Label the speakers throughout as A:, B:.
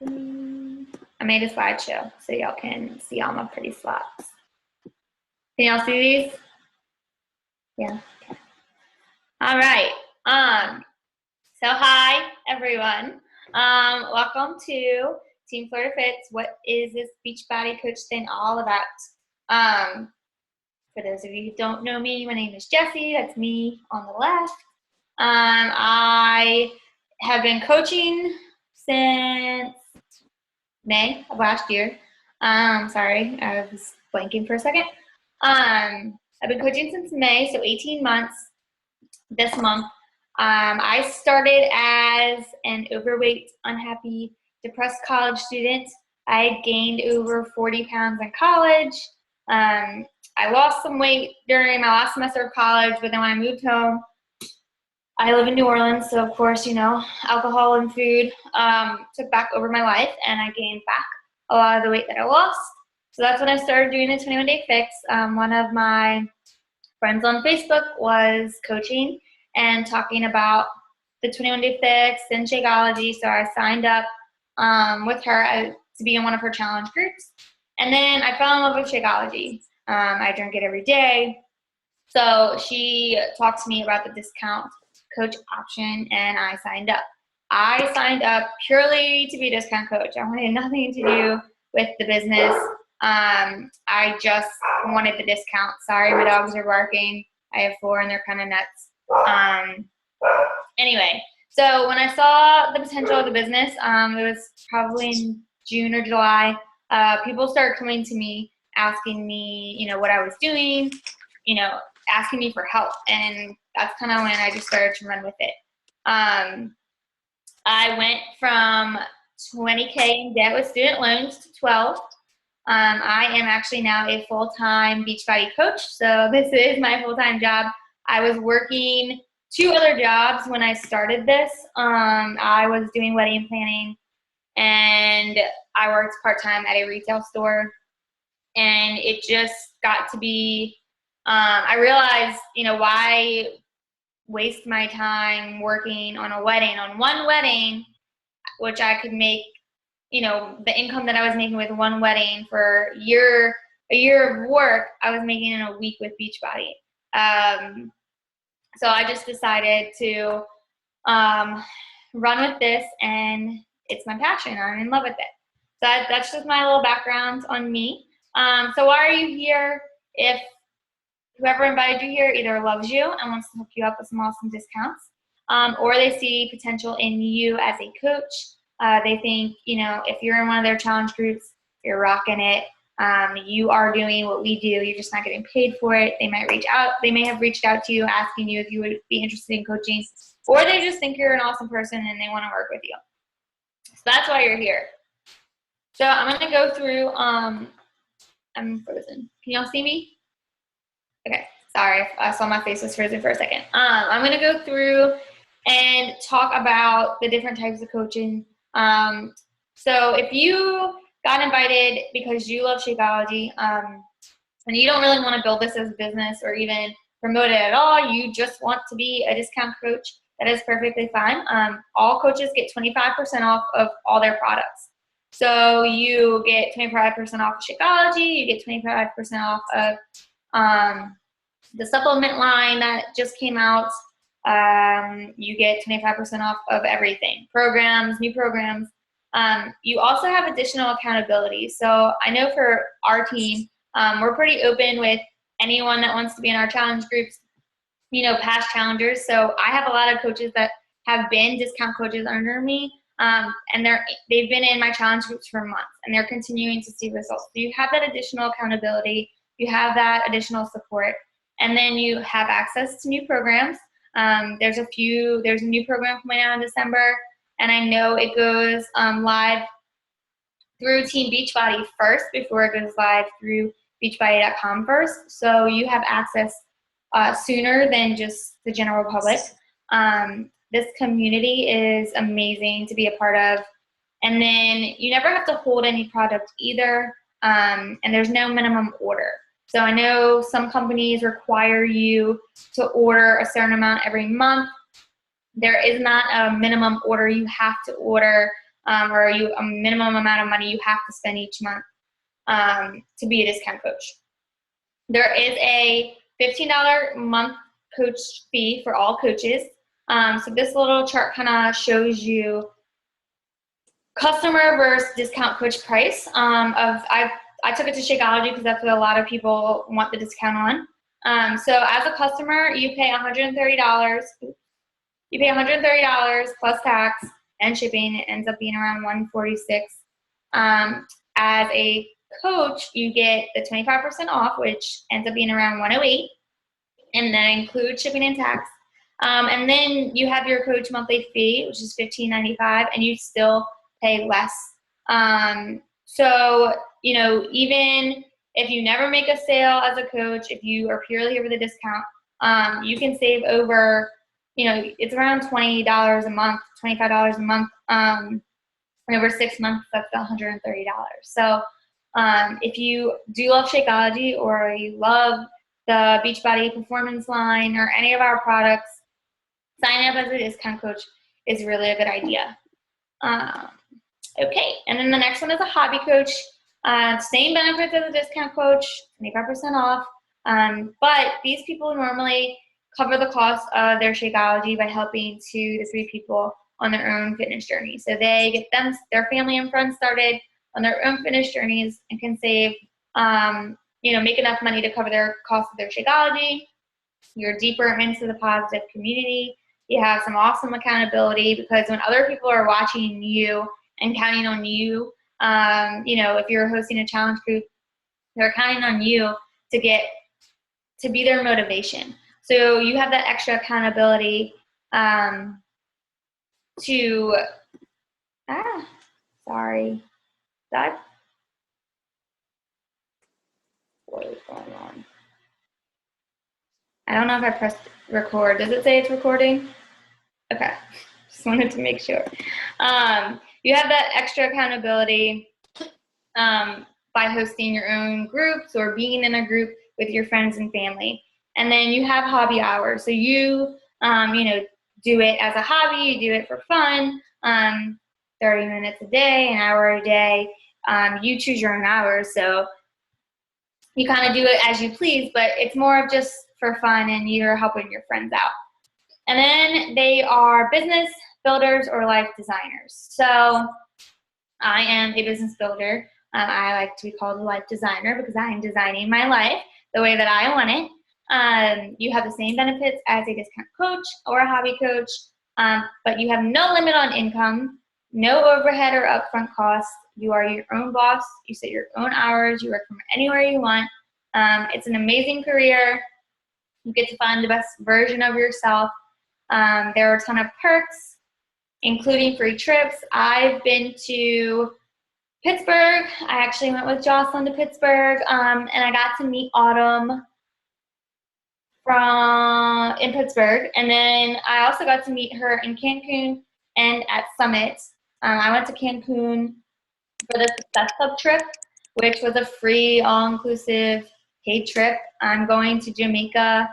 A: I made a slideshow so y'all can see all my pretty slides. Can y'all see these? Yeah. Okay. All right. So hi everyone. Welcome to Team Fleur Fits. What is this Beachbody coach thing all about? For those of you who don't know me, my name is Jessie. That's me on the left. I have been coaching since May of last year. Sorry, I was blanking for a second. I've been coaching since May, so 18 months this month. I started as an overweight, unhappy, depressed college student. I gained over 40 pounds in college. I lost some weight during my last semester of college, but then when I moved home, I live in New Orleans, so of course, you know, alcohol and food took back over my life, and I gained back a lot of the weight that I lost. So that's when I started doing the 21-day fix. One of my friends on Facebook was coaching and talking about the 21-day fix and Shakeology, so I signed up with her to be in one of her challenge groups. And then I fell in love with Shakeology. I drink it every day. So she talked to me about the discount coach option, and I signed up. I signed up purely to be a discount coach. I wanted nothing to do with the business. I just wanted the discount. Sorry, my dogs are barking. I have 4 and they're kind of nuts. Anyway, so when I saw the potential of the business, it was probably in June or July, people started coming to me asking me, you know, what I was doing, you know, asking me for help. And that's kind of when I just started to run with it. I went from 20K in debt with student loans to 12. I am actually now a full-time Beachbody coach, so this is my full-time job. I was working 2 other jobs when I started this. I was doing wedding planning, and I worked part-time at a retail store, and it just got to be, I realized, you know, why waste my time working on a wedding, on one wedding, which I could make, you know, the income that I was making with one wedding for a year of work, I was making in a week with Beachbody. So I just decided to run with this, and it's my passion. I'm in love with it. So that's just my little background on me. So why are you here? If whoever invited you here either loves you and wants to hook you up with some awesome discounts, or they see potential in you as a coach. They think, you know, if you're in one of their challenge groups, you're rocking it. You are doing what we do. You're just not getting paid for it. They might reach out. They may have reached out to you asking you if you would be interested in coaching, or they just think you're an awesome person and they want to work with you. So that's why you're here. So I'm going to go through, I'm frozen. Can y'all see me? Okay, sorry, I saw my face was frozen for a second. I'm going to go through and talk about the different types of coaching. So if you got invited because you love Shakeology, and you don't really want to build this as a business or even promote it at all, you just want to be a discount coach, that is perfectly fine. All coaches get 25% off of all their products. So you get 25% off of Shakeology, you get 25% off of the supplement line that just came out. You get 25% off of everything, programs, new programs. You also have additional accountability. So I know for our team, we're pretty open with anyone that wants to be in our challenge groups, you know, past challengers. So I have a lot of coaches that have been discount coaches under me, and they've been in my challenge groups for months, and they're continuing to see results. So you have that additional accountability, you have that additional support, and then you have access to new programs. There's a new program coming out in December, and I know it goes live through Team Beachbody first before it goes live through beachbody.com first. So you have access sooner than just the general public. This community is amazing to be a part of. And then you never have to hold any product either, and there's no minimum order. So I know some companies require you to order a certain amount every month. There is not a minimum order you have to order. or a minimum amount of money you have to spend each month to be a discount coach. There is a $15 month coach fee for all coaches. So this little chart kind of shows you customer versus discount coach price. I took it to Shakeology because that's what a lot of people want the discount on. So as a customer, you pay $130. You pay $130 plus tax and shipping. It ends up being around $146. As a coach, you get the 25% off, which ends up being around $108, and that includes shipping and tax. And then you have your coach monthly fee, which is $15.95, and you still pay less. So, you know, even if you never make a sale as a coach, if you are purely here with a discount, you can save over, you know, it's around $20 a month, $25 a month. And over 6 months, that's $130. So if you do love Shakeology, or you love the Beachbody Performance line or any of our products, signing up as a discount coach is really a good idea. Okay, and then the next one is a hobby coach. Same benefits as a discount coach, 25% off. But these people normally cover the cost of their Shakeology by helping 2 to 3 people on their own fitness journey. So they get their family and friends started on their own fitness journeys and can save, you know, make enough money to cover their cost of their Shakeology. You're deeper into the positive community. You have some awesome accountability, because when other people are watching you and counting on you, you know, if you're hosting a challenge group, they're counting on you to be their motivation. So you have that extra accountability sorry. What is going on? I don't know if I pressed record. Does it say it's recording? Okay, just wanted to make sure. You have that extra accountability by hosting your own groups or being in a group with your friends and family. And then you have hobby hours. So you, you know, do it as a hobby, you do it for fun, 30 minutes a day, an hour a day. You choose your own hours. So you kind of do it as you please, but it's more of just for fun, and you're helping your friends out. And then they are business builders or life designers. So I am a business builder. I like to be called a life designer because I am designing my life the way that I want it. You have the same benefits as a discount coach or a hobby coach, but you have no limit on income, no overhead or upfront costs. You are your own boss. You set your own hours. You work from anywhere you want. It's an amazing career. You get to find the best version of yourself. There are a ton of perks, including free trips. I've been to Pittsburgh. I actually went with Jocelyn to Pittsburgh, and I got to meet Autumn in Pittsburgh. And then I also got to meet her in Cancun and at Summit. I went to Cancun for the Success Club trip, which was a free, all-inclusive paid trip. I'm going to Jamaica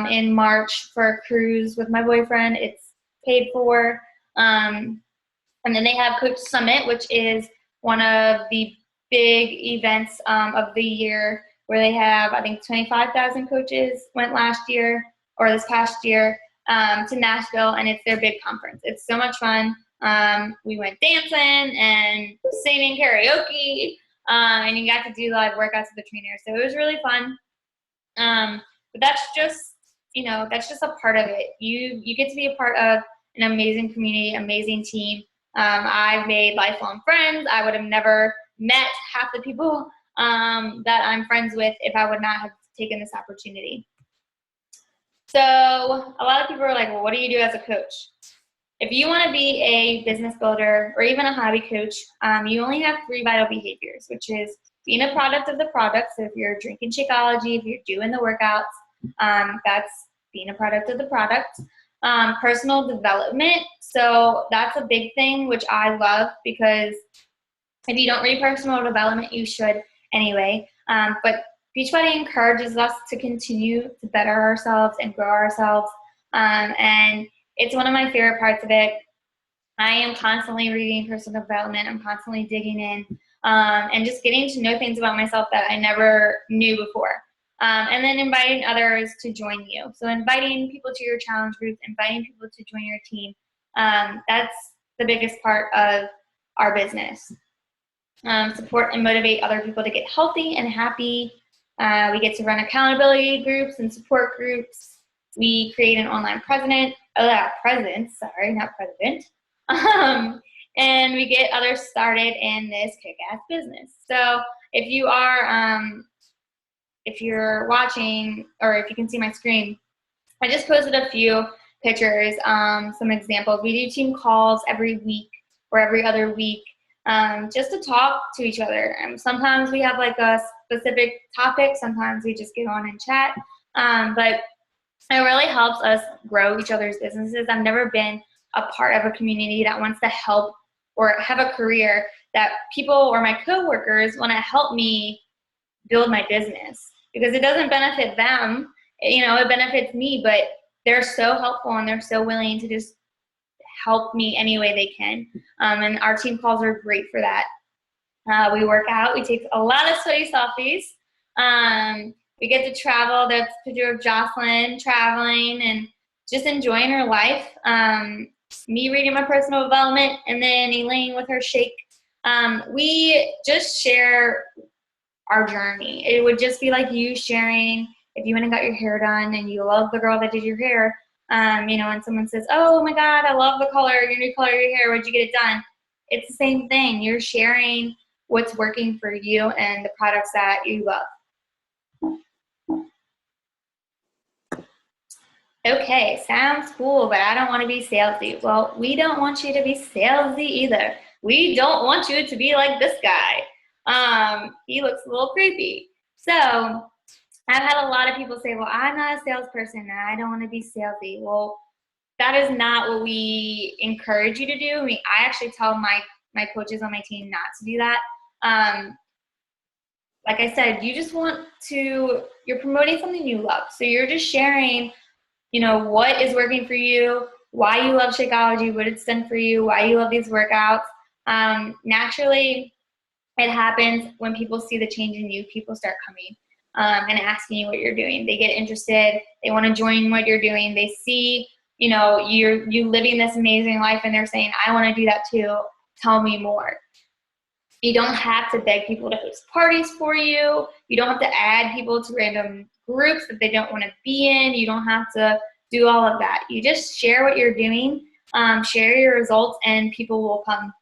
A: in March for a cruise with my boyfriend. It's paid for. And then they have Coach Summit, which is one of the big events of the year, where they have, I think, 25,000 coaches went last year or this past year to Nashville, and it's their big conference. It's so much fun. We went dancing and singing karaoke, and you got to do live workouts with the trainer. So it was really fun. But that's just, you know, that's just a part of it. You get to be a part of an amazing community, amazing team. I've made lifelong friends. I would have never met half the people that I'm friends with if I would not have taken this opportunity. So a lot of people are like, well, what do you do as a coach? If you want to be a business builder or even a hobby coach, you only have 3 vital behaviors, which is being a product of the product. So if you're drinking Shakeology, if you're doing the workouts, that's being a product of the product. Personal development. So that's a big thing, which I love, because if you don't read personal development, you should anyway. But Beachbody encourages us to continue to better ourselves and grow ourselves. And it's one of my favorite parts of it. I am constantly reading personal development. I'm constantly digging in and just getting to know things about myself that I never knew before. And then inviting others to join you. So inviting people to your challenge groups, inviting people to join your team. That's the biggest part of our business. Support and motivate other people to get healthy and happy. We get to run accountability groups and support groups. We create an online presence, sorry, not president. And we get others started in this kick-ass business. So if you are, if you're watching, or if you can see my screen, I just posted a few pictures, some examples. We do team calls every week or every other week, just to talk to each other. Sometimes we have like a specific topic. Sometimes we just get on and chat. But it really helps us grow each other's businesses. I've never been a part of a community that wants to help or have a career that people or my coworkers want to help me build my business, because it doesn't benefit them. It benefits me, but they're so helpful and they're so willing to just help me any way they can. And our team calls are great for that. We work out. We take a lot of sweaty selfies. We get to travel. That's a picture of Jocelyn traveling and just enjoying her life. Me reading my personal development, and then Elaine with her shake. We just share our journey. It would just be like you sharing if you went and got your hair done and you love the girl that did your hair. And someone says, "Oh my God, I love the color, your new color of your hair. Where'd you get it done?" It's the same thing. You're sharing what's working for you and the products that you love. Okay, sounds cool, but I don't want to be salesy. Well, we don't want you to be salesy either. We don't want you to be like this guy. He looks a little creepy. So I've had a lot of people say, well, I'm not a salesperson and I don't want to be salesy. Well, that is not what we encourage you to do. I actually tell my coaches on my team not to do that. Like I said, you just you're promoting something you love. So you're just sharing, what is working for you, why you love Shakeology, what it's done for you, why you love these workouts. Naturally, it happens when people see the change in you. People start coming and asking you what you're doing. They get interested. They want to join what you're doing. They see, you living this amazing life, and they're saying, I want to do that too. Tell me more. You don't have to beg people to host parties for you. You don't have to add people to random groups that they don't want to be in. You don't have to do all of that. You just share what you're doing, share your results, and people will come.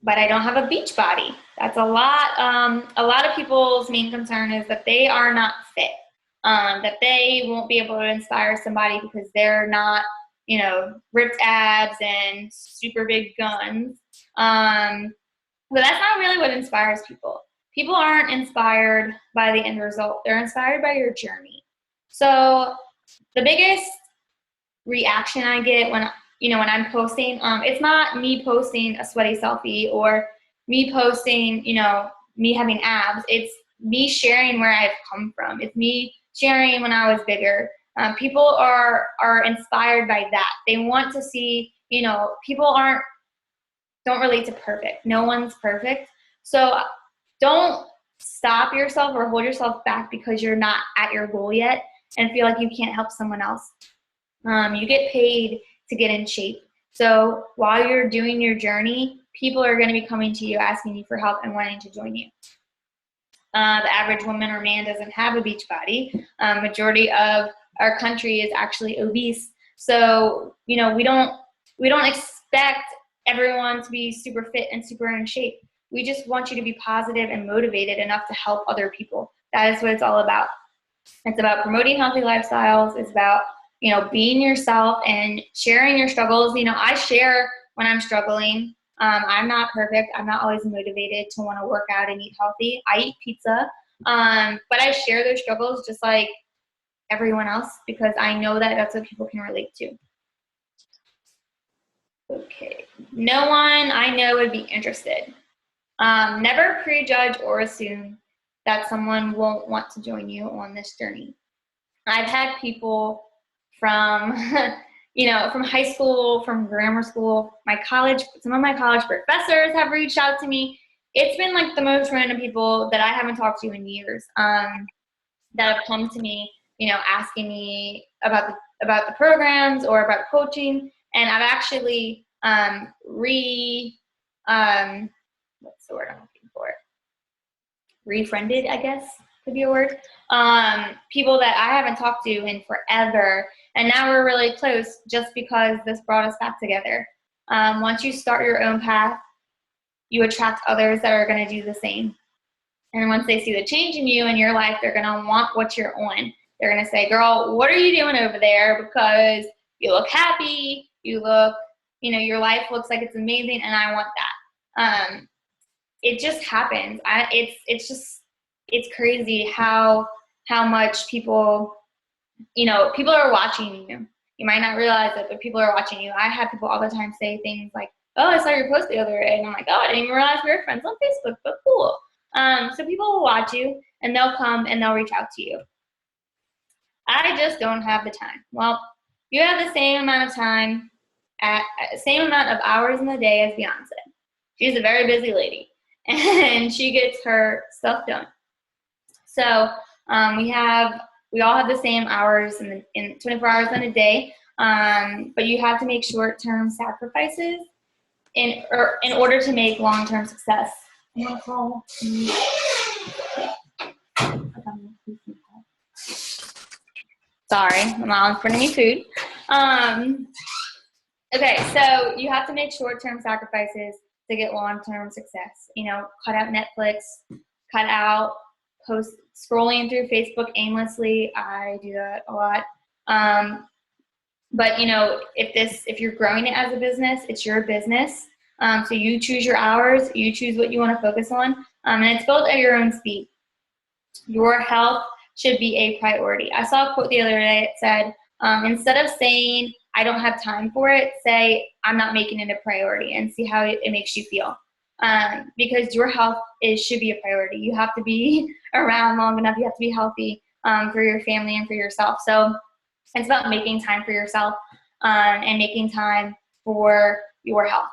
A: But I don't have a beach body. That's a lot. A lot of people's main concern is that they are not fit, that they won't be able to inspire somebody because they're not, ripped abs and super big guns. But that's not really what inspires people. People aren't inspired by the end result. They're inspired by your journey. So the biggest reaction I get when I'm posting, it's not me posting a sweaty selfie or me posting, me having abs. It's me sharing where I've come from. It's me sharing when I was bigger. People are inspired by that. They want to see, people don't relate to perfect. No one's perfect. So don't stop yourself or hold yourself back because you're not at your goal yet and feel like you can't help someone else. You get paid to get in shape. So while you're doing your journey, people are going to be coming to you asking you for help and wanting to join you. The average woman or man doesn't have a beach body. Majority of our country is actually obese. So, we don't expect everyone to be super fit and super in shape. We just want you to be positive and motivated enough to help other people. That is what it's all about. It's about promoting healthy lifestyles. It's about, being yourself and sharing your struggles. I share when I'm struggling. I'm not perfect. I'm not always motivated to want to work out and eat healthy. I eat pizza. But I share those struggles just like everyone else because I know that that's what people can relate to. Okay. No one I know would be interested. Never prejudge or assume that someone won't want to join you on this journey. I've had people from from high school, from grammar school, some of my college professors have reached out to me. It's been like the most random people that I haven't talked to in years, that have come to me, asking me about the programs or about coaching. And I've actually what's the word I'm looking for? Refriended, I guess could be a word. People that I haven't talked to in forever, and now we're really close just because this brought us back together. Once you start your own path, you attract others that are going to do the same. And once they see the change in you and your life, they're going to want what you're on. They're going to say, girl, what are you doing over there? Because you look happy, you look, your life looks like it's amazing, and I want that. It just happens. It's crazy how much people are watching you. You might not realize it, but people are watching you. I have people all the time say things like, oh, I saw your post the other day. And I'm like, oh, I didn't even realize we were friends on Facebook, but cool. So people will watch you, and they'll come and they'll reach out to you. I just don't have the time. Well, you have the same amount of time, same amount of hours in the day as Beyonce. She's a very busy lady, and she gets her stuff done. So we all have the same hours in 24 hours in a day, but you have to make short-term sacrifices in order to make long-term success. I'm gonna call. Sorry, my mom's bringing me food. Okay, so you have to make short-term sacrifices to get long-term success. Cut out Netflix, cut out scrolling through Facebook aimlessly. I do that a lot. But if you're growing it as a business, it's your business. So you choose your hours, you choose what you want to focus on, and it's built at your own speed. Your health should be a priority. I saw a quote the other day. It said, instead of saying, I don't have time for it, say, I'm not making it a priority, and see how it makes you feel. Because your health should be a priority. You have to be around long enough. You have to be healthy for your family and for yourself. So it's about making time for yourself and making time for your health.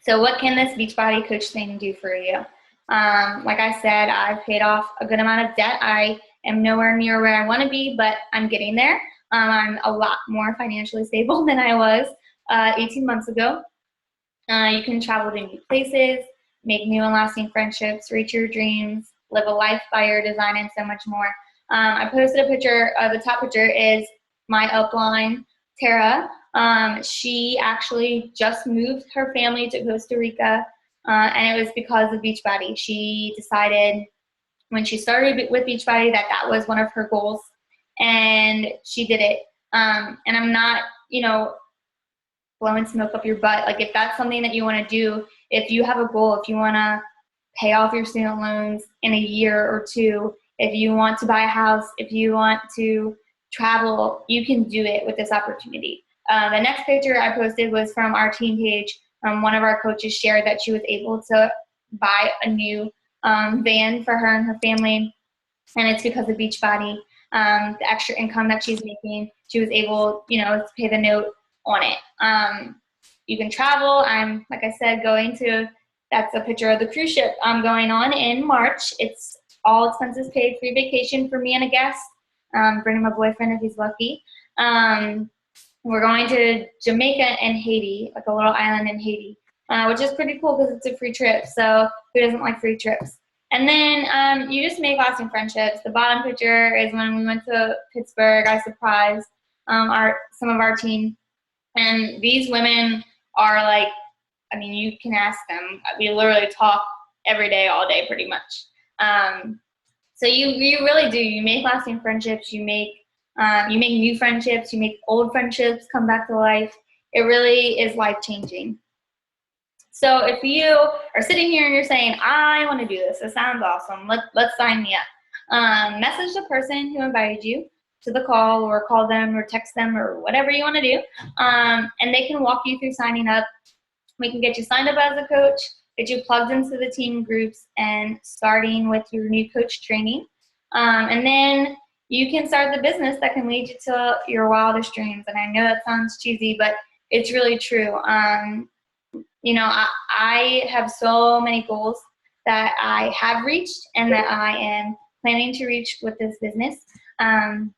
A: So what can this Beachbody coach thing do for you? Like I said, I've paid off a good amount of debt. I am nowhere near where I want to be, but I'm getting there. I'm a lot more financially stable than I was 18 months ago. You can travel to new places, make new and lasting friendships, reach your dreams, live a life by your design, and so much more. I posted a picture. The top picture is my upline, Tara. She actually just moved her family to Costa Rica, and it was because of Beachbody. She decided when she started with Beachbody that was one of her goals, and she did it. And I'm not, blowing smoke up your butt. Like, if that's something that you want to do, if you have a goal, if you want to pay off your student loans in a year or two, if you want to buy a house, if you want to travel, you can do it with this opportunity. The next picture I posted was from our team page. One of our coaches shared that she was able to buy a new van for her and her family, and it's because of Beachbody. The extra income that she's making, she was able, to pay the note on it. You can travel. I'm, like I said, that's a picture of the cruise ship I'm going on in March. It's all expenses paid, free vacation for me and a guest. Bringing my boyfriend if he's lucky. We're going to Jamaica and Haiti, like a little island in Haiti, which is pretty cool because it's a free trip. So who doesn't like free trips? And then you just make lasting friendships. The bottom picture is when we went to Pittsburgh. I surprised some of our team. And these women are like, you can ask them. We literally talk every day, all day, pretty much. So you really do. You make lasting friendships. You make new friendships. You make old friendships come back to life. It really is life-changing. So if you are sitting here and you're saying, I want to do this, it sounds awesome, let's sign me up. Message the person who invited you to the call, or call them or text them or whatever you want to do, and they can walk you through signing up. We can get you signed up as a coach, get you plugged into the team groups, and starting with your new coach training. And then you can start the business that can lead you to your wildest dreams. And I know that sounds cheesy, but it's really true. You know, I have so many goals that I have reached and that I am planning to reach with this business. And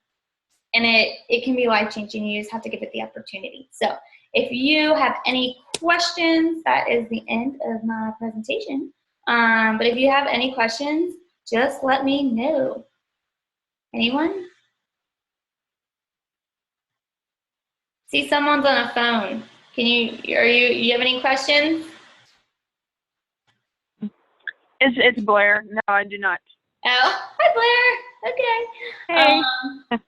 A: it can be life-changing. You just have to give it the opportunity. So if you have any questions, that is the end of my presentation. But if you have any questions, just let me know. Anyone? See, someone's on a phone. You have any questions?
B: It's Blair. No, I do not.
A: Oh, hi Blair. Okay.
B: Hey.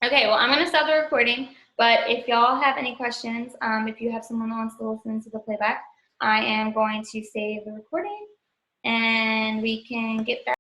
A: Okay, well, I'm going to stop the recording, but if y'all have any questions, if you have someone who wants to listen to the playback, I am going to save the recording, and we can get back.